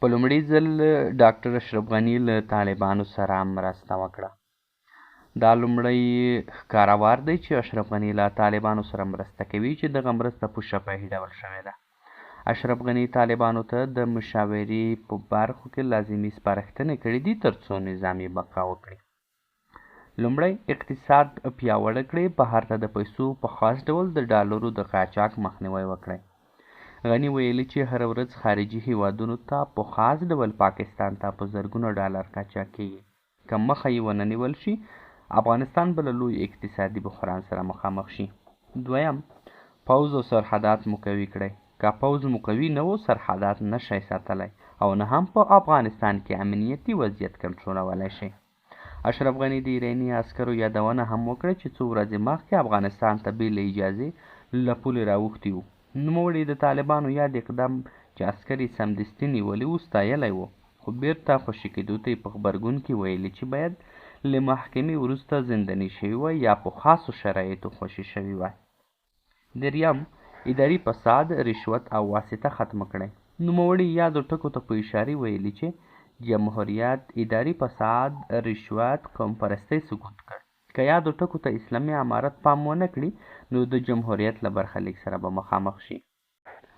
په لومړي ځل ډاکټر اشرف غني له طالبانو سره مرسته وکړه. دا لومړی ښکاروار دی چې اشرف غني له طالبانو سره مرسته کوي چې دغه مرسته په شفاهي ډول شوې ده. اشرف غني طالبانو ته د مشاورې په برخو کې لازمي سپارښتنې کړي دي ترڅو نظام یې بقا وکړي. لومړی اقتصاد پیاوړی کړئ، بهر ته د پیسو په خاص ډول د ډالرو د قاچاق مخنیوی وکړئ. غني ویلي چې هره ورځ خارجي هیوادونو ته په خاص ډول پاکستان ته په زرګونو ډالر قاچاق کیږي. که مخه یې ونه نیول شي، افغانستان به له لوی اقتصادي بحران سره مخامخ شي. دویم، پوځ او سرحدات مو قوي کړئ. که پوځ مو قوي نه و، سرحدات نشئ ساتلی او نه هم په افغانستان کې امنیتي وضعیت کنټرولولی شئ. اشرف غني د ایراني عسکرو یادونه هم وکړه چې څو ورځې مخکې افغانستان ته بې له اجازې له پولې راوښتي وو. نوموړي د طالبانو یاد اقدام چې عسکر یې سمدستي نیولي وو ستایلی وو، خو بیرته خوشي کېدو ته یې په غبرګون کې ویلي چې باید له محکمې وروسته زنداني شوي وای یا په خاصو شرایطو خوشي شوي وای. دریم، اداري فساد، رشوت او واسطه ختمه کړئ. نوموړي یادو ټکو ته په اشارې ویلي چې جمهوریت اداري فساد، رشوت، قوم پرستۍ سقوط کړ. که یادو ټکو ته اسلامي امارت پام ونه کړي نو د جمهوریت له برخلیک سره به مخامخ شي.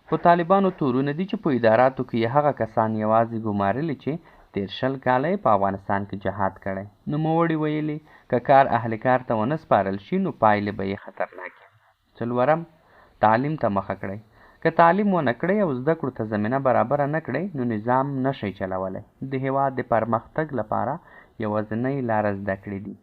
خو طالبانو تورونه دي چې په اداراتو کې یې هغه کسان یوازې ګمارلي چې 13 کاله یې په افغانستان کې جهاد کړی. نوموړي ویلي که کار اهل کار ته ونه سپارل شي نو پایلې به یې خطرناکې وي. څلورم، تعلیم ته مخه کړئ. که تعلیم ونه کړئ او زده کړو ته زمینه برابره نه کړئ نو نظام نشئ چلولی. د هېواد د پرمختګ لپاره یوازینۍ لاره زده کړې دي،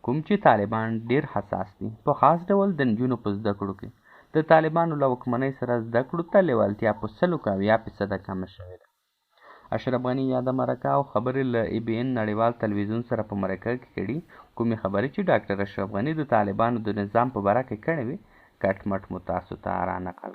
کوم چې طالبان ډېر حساس دي، په خاص ډول د نجونو په زده کړو کې. د طالبانو له واکمنۍ سره زده کړو ته لیوالتیا په 70% کمه شوې ده. اشرف غني یاده مرکه او خبرې له ABN نړیوال تلویزیون سره په مرکه کې کړي. کومې خبرې چې ډاکټر اشرف غني د طالبانو د نظام په باره کې کړې وي، کټ مټ مو تاسو ته رانقل